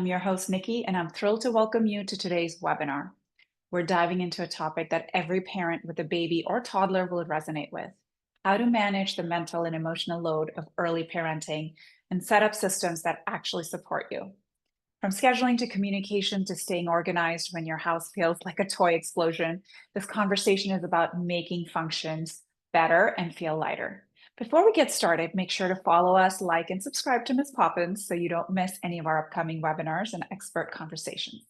your host, Nikki, and I'm thrilled to welcome you to today's webinar. We're diving into a topic that every parent with a baby or toddler will resonate with: how to manage the mental and emotional load of early parenting and set up systems that actually support you. From scheduling to communication to staying organized when your house feels like a toy explosion, this conversation is about making functions better and feel lighter. Before we get started, make sure to follow us, like, and subscribe to Miss Poppins so you don't miss any of our upcoming webinars and expert conversations.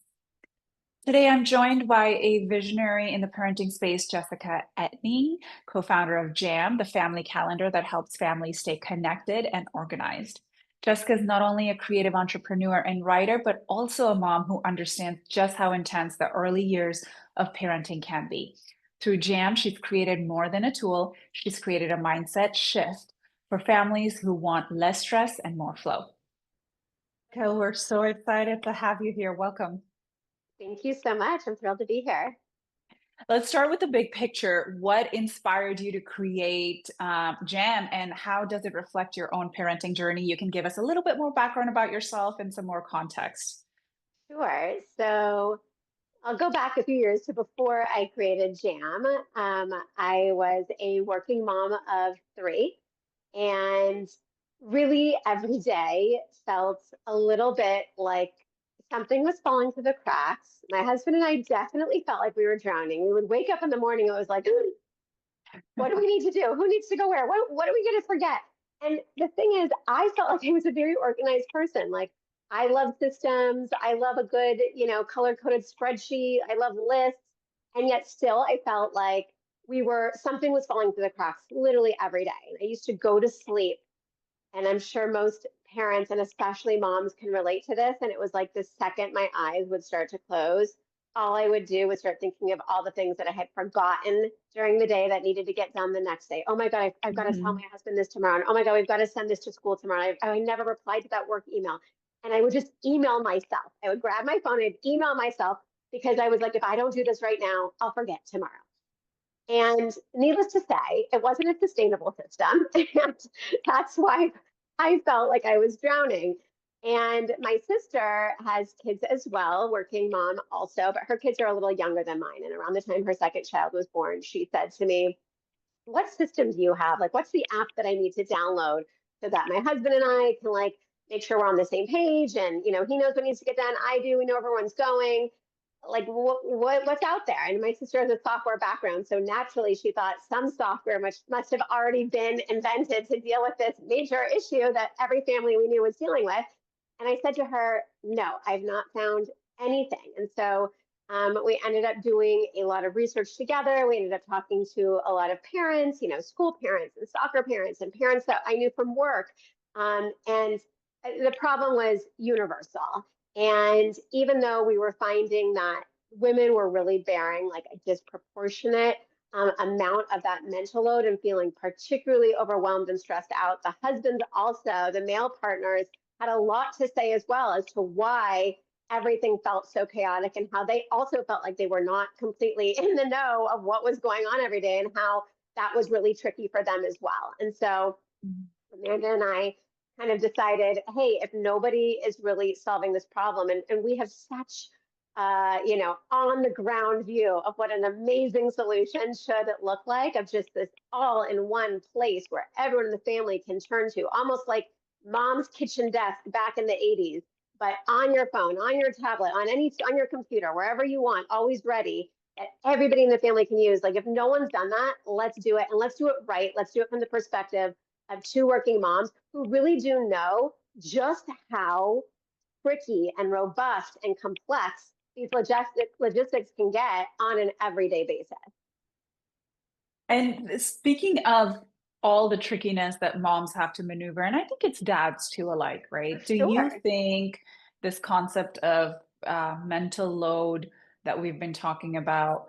Today, I'm joined by a visionary in the parenting space, Jessica Etting, co-founder of JAM, the family calendar that helps families stay connected and organized. Jessica is not only a creative entrepreneur and writer, but also a mom who understands just how intense the early years of parenting can be. Through JAM, she's created more than a tool. She's created a mindset shift for families who want less stress and more flow. So we're so excited to have you here. Welcome. Thank you so much. I'm thrilled to be here. Let's start with the big picture. What inspired you to create JAM, and how does it reflect your own parenting journey? You can give us a little bit more background about yourself and some more context. Sure. So I'll go back a few years to before I created JAM. I was a working mom of three, and really every day felt a little bit like something was falling through the cracks. My husband and I definitely felt like we were drowning. We would wake up in the morning, it was like, what do we need to do? Who needs to go where? What are we going to forget? And the thing is, I felt like I was a very organized person. Like, I love systems. I love a good, color coded spreadsheet. I love lists. And yet still I felt like something was falling through the cracks literally every day. And I used to go to sleep, and I'm sure most parents and especially moms can relate to this. And it was like the second my eyes would start to close, all I would do was start thinking of all the things that I had forgotten during the day that needed to get done the next day. Oh my God, I've got to tell Mhm. my husband this tomorrow. And oh my God, we've got to send this to school tomorrow. I never replied to that work email. And I would just email myself. I would grab my phone and email myself because I was like, if I don't do this right now, I'll forget tomorrow. And needless to say, it wasn't a sustainable system. And that's why I felt like I was drowning. And my sister has kids as well, working mom also, but her kids are a little younger than mine. And around the time her second child was born, she said to me, what system do you have? Like, what's the app that I need to download so that my husband and I can make sure we're on the same page? And, he knows what needs to get done. I do. We know where everyone's going. Like, what's out there? And my sister has a software background, so naturally she thought some software must have already been invented to deal with this major issue that every family we knew was dealing with. And I said to her, no, I've not found anything. And so we ended up doing a lot of research together. We ended up talking to a lot of parents, school parents and soccer parents and parents that I knew from work. And the problem was universal. And even though we were finding that women were really bearing like a disproportionate amount of that mental load and feeling particularly overwhelmed and stressed out, the husbands also, the male partners, had a lot to say as well as to why everything felt so chaotic and how they also felt like they were not completely in the know of what was going on every day and how that was really tricky for them as well. And so Amanda and I kind of decided, hey, if nobody is really solving this problem, and we have such on the ground view of what an amazing solution should look like, of just this all in one place where everyone in the family can turn to, almost like mom's kitchen desk back in the 80s, but on your phone, on your tablet, on your computer, wherever you want, always ready, that everybody in the family can use. Like, if no one's done that, let's do it, and let's do it right. Let's do it from the perspective of two working moms who really do know just how tricky and robust and complex these logistics can get on an everyday basis. And speaking of all the trickiness that moms have to maneuver, and I think it's dads too alike, For right? Do you sure. think this concept of mental load that we've been talking about,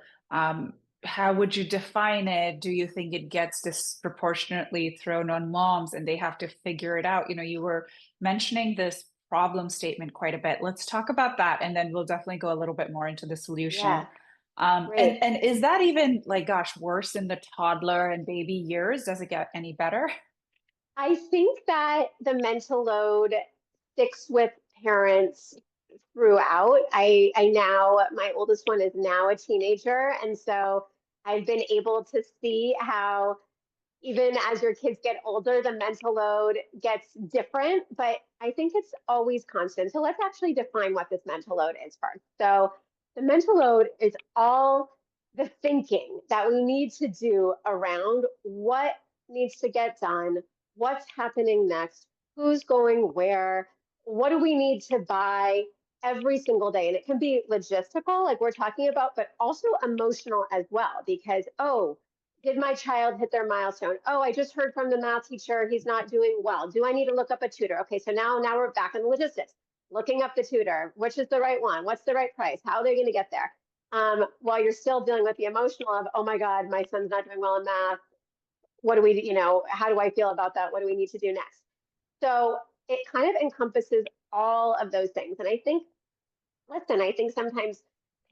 how would you define it? Do you think it gets disproportionately thrown on moms and they have to figure it out? You were mentioning this problem statement quite a bit. Let's talk about that, and then we'll definitely go a little bit more into the solution. Yeah, And great. and is that even, like, gosh, worse in the toddler and baby years? Does it get any better? I think that the mental load sticks with parents throughout. I now, my oldest one is now a teenager. And so I've been able to see how even as your kids get older, the mental load gets different, but I think it's always constant. So let's actually define what this mental load is first. So the mental load is all the thinking that we need to do around what needs to get done, what's happening next, who's going where, what do we need to buy every single day. And it can be logistical, like we're talking about, but also emotional as well, because, oh, did my child hit their milestone? Oh, I just heard from the math teacher he's not doing well. Do I need to look up a tutor? Okay, so now we're back in the logistics, looking up the tutor. Which is the right one? What's the right price? How are they going to get there? While you're still dealing with the emotional of, oh my God, my son's not doing well in math. What do we, how do I feel about that? What do we need to do next? So it kind of encompasses all of those things. And I think, listen, I think sometimes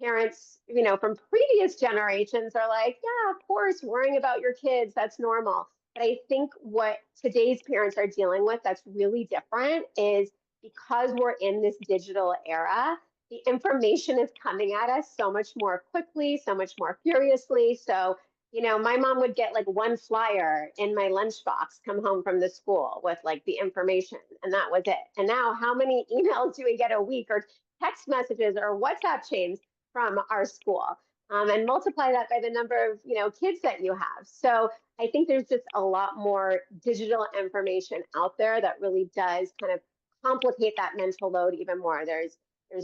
parents, from previous generations are like, yeah, of course, worrying about your kids, that's normal. But I think what today's parents are dealing with that's really different is because we're in this digital era, the information is coming at us so much more quickly, so much more furiously. So, my mom would get like one flyer in my lunchbox come home from the school with like the information, and that was it. And now, how many emails do we get a week or text messages or WhatsApp chains from our school, and multiply that by the number of kids that you have. So I think there's just a lot more digital information out there that really does kind of complicate that mental load even more. There's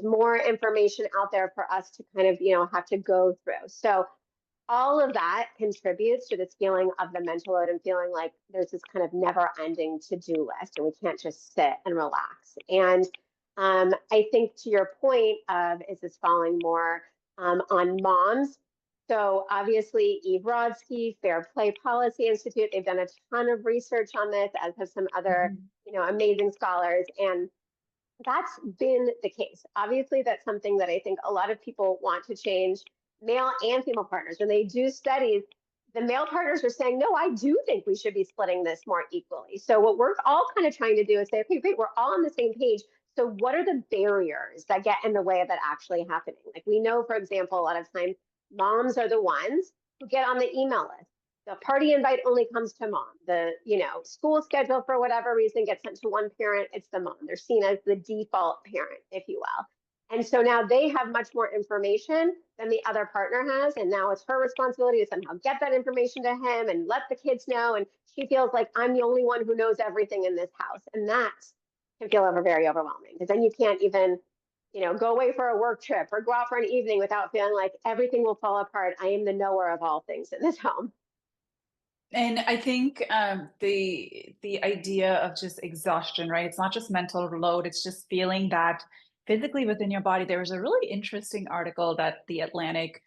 more information out there for us to kind of have to go through. So all of that contributes to this feeling of the mental load and feeling like there's this kind of never ending to-do list and we can't just sit and relax. And I think to your point of, is this falling more on moms? So obviously Eve Rodsky, Fair Play Policy Institute, they've done a ton of research on this, as have some other, Mhm. amazing scholars. And that's been the case. Obviously, that's something that I think a lot of people want to change, male and female partners. When they do studies, the male partners are saying, no, I do think we should be splitting this more equally. So what we're all kind of trying to do is say, okay, great, we're all on the same page. So what are the barriers that get in the way of that actually happening? Like we know, for example, a lot of times moms are the ones who get on the email list. The party invite only comes to mom. The school schedule for whatever reason gets sent to one parent. It's the mom. They're seen as the default parent, if you will. And so now they have much more information than the other partner has, and now it's her responsibility to somehow get that information to him and let the kids know. And she feels like I'm the only one who knows everything in this house, and that can feel very overwhelming because then you can't even go away for a work trip or go out for an evening without feeling like everything will fall apart. I am the knower of all things in this home. And I think the idea of just exhaustion, right? It's not just mental load, it's just feeling that physically within your body. There was a really interesting article that The Atlantic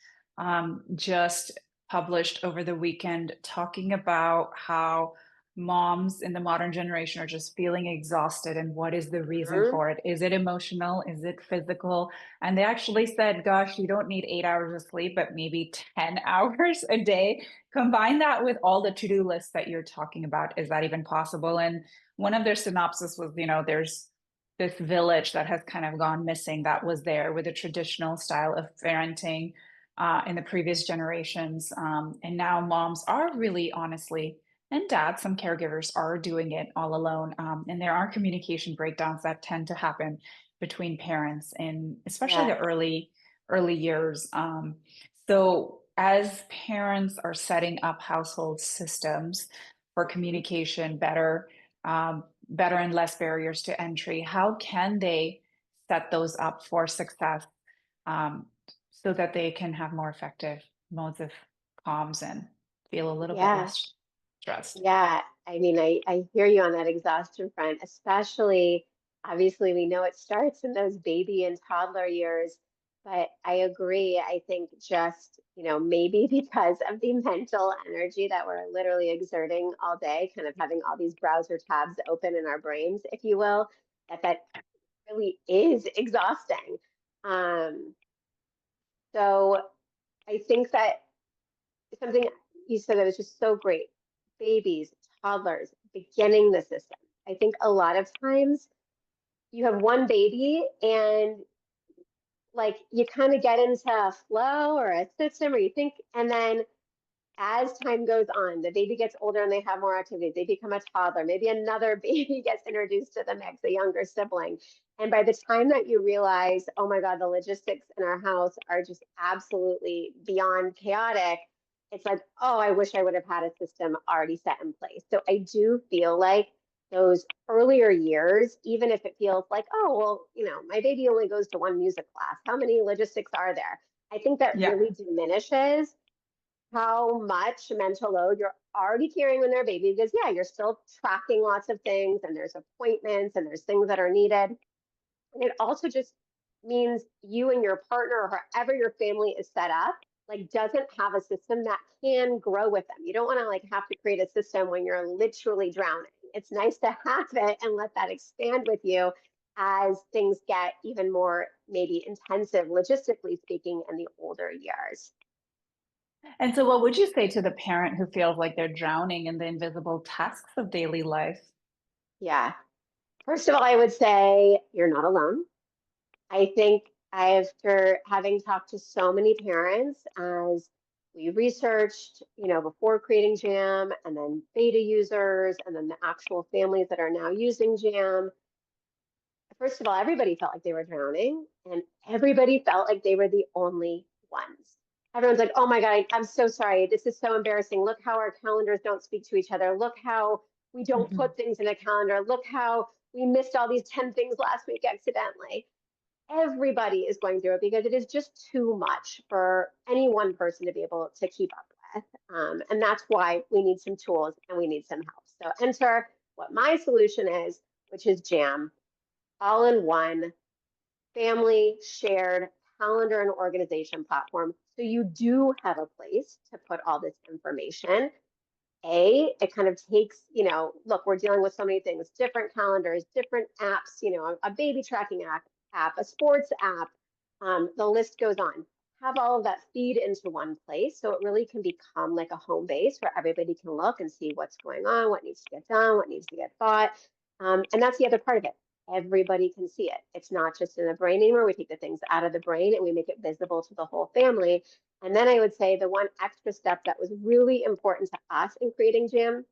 just published over the weekend talking about how moms in the modern generation are just feeling exhausted and what is the reason Mhm. for it? Is it emotional? Is it physical? And they actually said, gosh, you don't need 8 hours of sleep, but maybe 10 hours a day. Combine that with all the to-do lists that you're talking about. Is that even possible? And one of their synopsis was, there's this village that has kind of gone missing that was there with a traditional style of parenting in the previous generations. And now moms are really honestly, and dads, some caregivers are doing it all alone. And there are communication breakdowns that tend to happen between parents and especially Yeah. the early years. So as parents are setting up household systems for communication better and less barriers to entry, how can they set those up for success um, so that they can have more effective modes of comms and feel a little bit Yeah. less stressed? Yeah, I mean, I hear you on that exhaustion front, especially obviously we know it starts in those baby and toddler years, but I agree. I think just, maybe because of the mental energy that we're literally exerting all day, kind of having all these browser tabs open in our brains, if you will, that really is exhausting. Um, so I think that something you said that was just so great. Babies, toddlers, beginning the system. I think a lot of times you have one baby and like you kind of get into a flow or a system, or you think, and then as time goes on, the baby gets older and they have more activities. They become a toddler. Maybe another baby gets introduced to the mix, a younger sibling. And by the time that you realize, oh my God, the logistics in our house are just absolutely beyond chaotic, it's like, oh, I wish I would have had a system already set in place. So I do feel like those earlier years, even if it feels like, oh, well, my baby only goes to one music class, how many logistics are there? I think that Yeah. really diminishes how much mental load you're already carrying when they're a baby, because yeah, you're still tracking lots of things and there's appointments and there's things that are needed. And it also just means you and your partner, or however your family is set up, like doesn't have a system that can grow with them. You don't want to like have to create a system when you're literally drowning. It's nice to have it and let that expand with you as things get even more maybe intensive, logistically speaking, in the older years. And so, what would you say to the parent who feels like they're drowning in the invisible tasks of daily life? Yeah. First of all, I would say you're not alone. I think after having talked to so many parents, as we researched, before creating Jam, and then beta users, and then the actual families that are now using Jam, first of all, everybody felt like they were drowning, and everybody felt like they were the only ones. Everyone's like, oh my God, I'm so sorry. This is so embarrassing. Look how our calendars don't speak to each other. Look how we don't Mhm. put things in a calendar. Look how we missed all these 10 things last week accidentally. Everybody is going through it because it is just too much for any one person to be able to keep up with. And that's why we need some tools and we need some help. So enter what my solution is, which is Jam, all in one family shared calendar and organization platform. So you do have a place to put all this information. It kind of takes, look, we're dealing with so many things, different calendars, different apps, a baby tracking app, a sports app, the list goes on. Have all of that feed into one place so it really can become like a home base where everybody can look and see what's going on, what needs to get done, what needs to get bought. And that's the other part of it. Everybody can see it. It's not just in the brain anymore. We take the things out of the brain and we make it visible to the whole family. And then I would say the one extra step that was really important to us in creating Jam,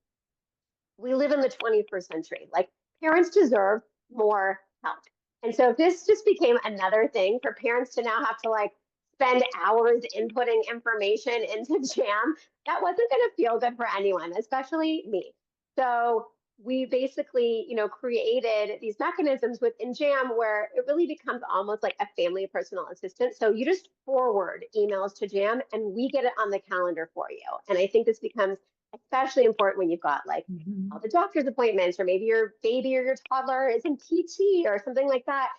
we live in the 21st century. Like parents deserve more help. And so if this just became another thing for parents to now have to like spend hours inputting information into Jam, that wasn't going to feel good for anyone, especially me. So we basically, created these mechanisms within Jam where it really becomes almost like a family personal assistant. So you just forward emails to Jam and we get it on the calendar for you. And I think this becomes especially important when you've got like all Mhm. the doctor's appointments, or maybe your baby or your toddler is in PT or something like that.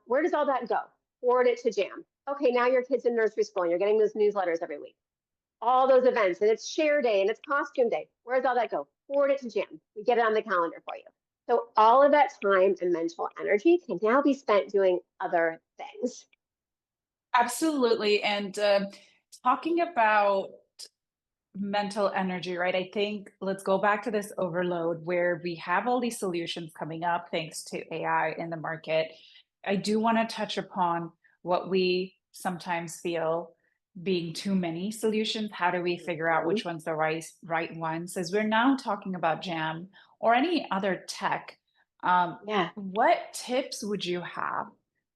Where does all that go? Forward it to Jam. Okay, now your kid's in nursery school and you're getting those newsletters every week. All those events, and it's share day and it's costume day. Where does all that go? Forward it to Jam. We get it on the calendar for you. So all of that time and mental energy can now be spent doing other things. Absolutely. And talking about mental energy, right? I think let's go back to this overload where we have all these solutions coming up thanks to AI in the market. I do want to touch upon what we sometimes feel being too many solutions. How do we figure out Mhm. which one's the right ones? As we're now talking about Jam or any other tech, Yeah, what tips would you have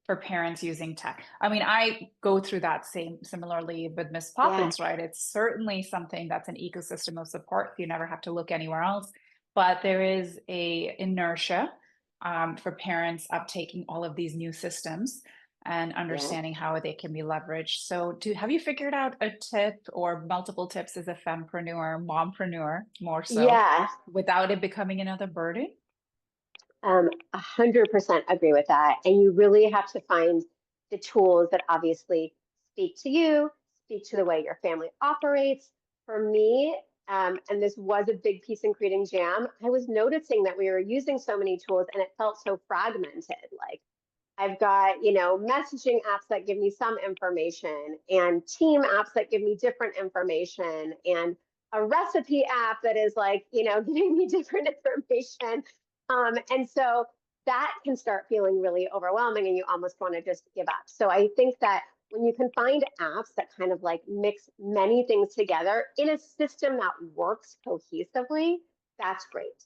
for parents using tech? I mean, I go through that similarly with Miss yeah, Poppins, right? It's certainly something that's an ecosystem of support. You never have to look anywhere else, but there is a inertia for parents uptaking all of these new systems and yeah, understanding how they can be leveraged. So, have you figured out a tip or multiple tips as a fempreneur, mompreneur, more so, yeah. without it becoming another burden? 100% agree with that. And you really have to find the tools that obviously speak to you, speak to the way your family operates. For me, and this was a big piece in creating Jam, I was noticing that we were using so many tools and it felt so fragmented. Like I've got, messaging apps that give me some information and team apps that give me different information and a recipe app that is like, giving me different information. And so that can start feeling really overwhelming and you almost want to just give up. So I think that when you can find apps that kind of like mix many things together in a system that works cohesively, that's great.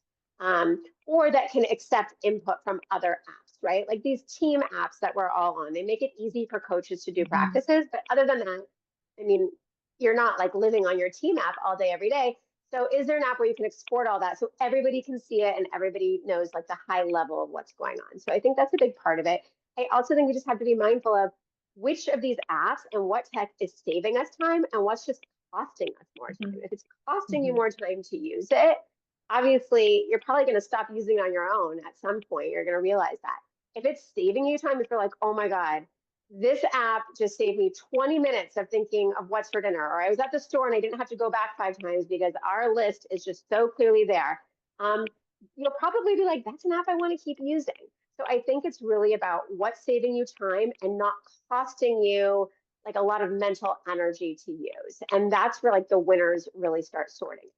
Or that can accept input from other apps, right? Like these team apps that we're all on, they make it easy for coaches to do Mhm. practices. But other than that, I mean, you're not like living on your team app all day, every day. So is there an app where you can export all that so everybody can see it and everybody knows like the high level of what's going on? So I think that's a big part of it. I also think we just have to be mindful of which of these apps and what tech is saving us time and what's just costing us more time. Mhm. If it's costing you Mhm. more time to use it, obviously you're probably going to stop using it on your own at some point. You're going to realize that. If it's saving you time, if you're like, oh my God, this app just saved me 20 minutes of thinking of what's for dinner, or I was at the store and I didn't have to go back 5 times because our list is just so clearly there. Um, you'll probably be like, that's an app I want to keep using. So I think it's really about what's saving you time and not costing you like a lot of mental energy to use. And that's where like the winners really start sorting.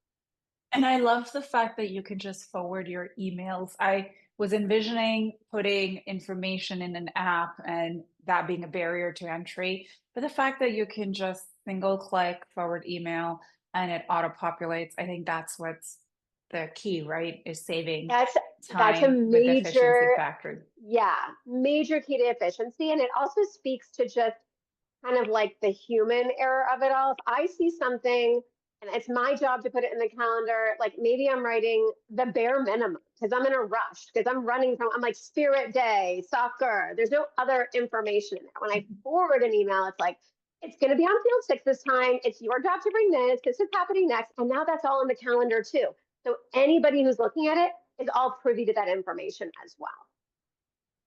And I love the fact that you can just forward your emails. I was envisioning putting information in an app and that being a barrier to entry, but the fact that you can just single click forward email and it auto populates, I think that's what's the key, right? Is saving That's that's a time with efficiency major, factor. yeah, major key to efficiency. And it also speaks to just kind of like the human error of it all. If I see something and it's my job to put it in the calendar, like maybe I'm writing the bare minimum because I'm in a rush, because I'm running from, I'm like spirit day, soccer. There's no other information in there. When I Mhm. forward an email, it's like, it's going to be on field 6 this time. It's your job to bring this. This is happening next. And now that's all in the calendar too. So anybody who's looking at it is all privy to that information as well.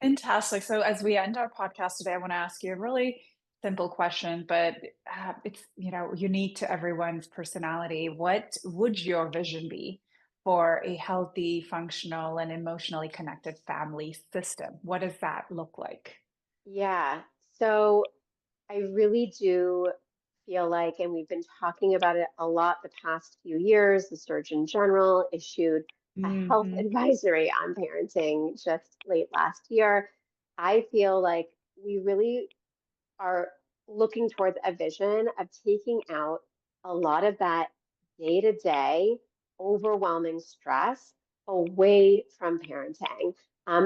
Fantastic. So as we end our podcast today, I want to ask you a really simple question, but it's unique to everyone's personality. What would your vision be for a healthy, functional, and emotionally connected family system? What does that look like? Yeah. So I really do feel like, and we've been talking about it a lot the past few years, the Surgeon General issued a health Hmm. advisory on parenting just late last year. I feel like we really are looking towards a vision of taking out a lot of that day to day overwhelming stress away from parenting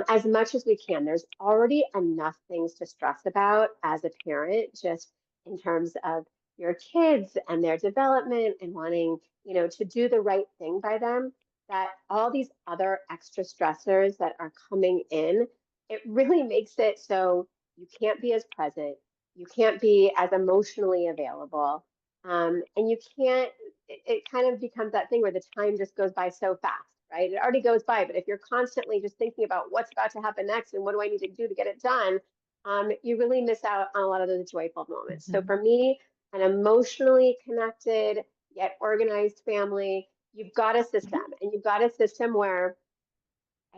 as much as we can. There's already enough things to stress about as a parent, just in terms of your kids and their development and wanting, to do the right thing by them, that all these other extra stressors that are coming in, it really makes it so you can't be as present, you can't be as emotionally available. And you can't, it kind of becomes that thing where the time just goes by so fast, right? It already goes by, but if you're constantly just thinking about what's about to happen next and what do I need to do to get it done, you really miss out on a lot of those joyful moments. So Hmm. for me, an emotionally connected yet organized family, you've got a system, and you've got a system where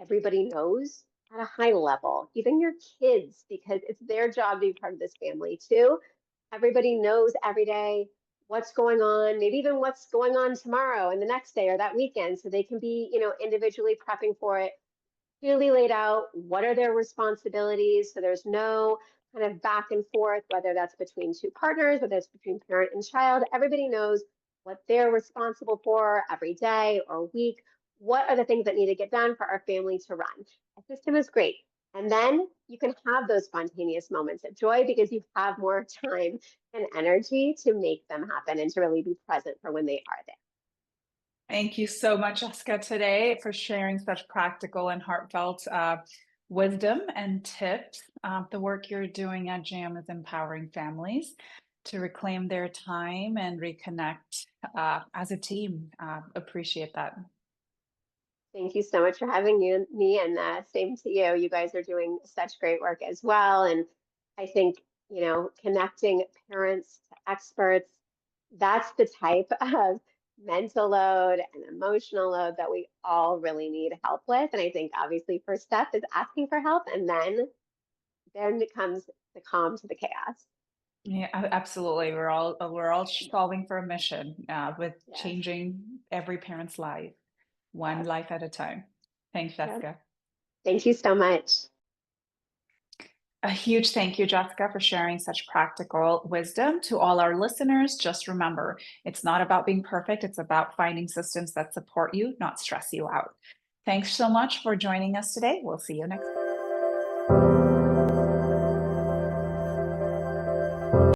everybody knows at a high level, even your kids, because it's their job to be part of this family too. Everybody knows every day what's going on, maybe even what's going on tomorrow and the next day or that weekend, so they can be, individually prepping for it, clearly laid out what are their responsibilities. So there's no kind of back and forth, whether that's between two partners, whether it's between parent and child. Everybody knows what they're responsible for every day or week. What are the things that need to get done for our family to run? A system is great. And then you can have those spontaneous moments of joy because you have more time and energy to make them happen and to really be present for when they are there. Thank you so much, Jessica, today for sharing such practical and heartfelt wisdom and tips. The work you're doing at JAM is empowering families to reclaim their time and reconnect as a team. Appreciate that. Thank you so much for having me, and same to you. You guys are doing such great work as well. And I think, connecting parents to experts, that's the type of mental load and emotional load that we all really need help with. And I think obviously first step is asking for help, and then it comes the calm to the chaos. Yeah, absolutely. We're all solving for a mission with Yes. changing every parent's life, one Yes. life at a time. Thanks, Yep. Jessica. Thank you so much. A huge thank you, Jessica, for sharing such practical wisdom. To all our listeners, just remember, it's not about being perfect. It's about finding systems that support you, not stress you out. Thanks so much for joining us today. We'll see you next time.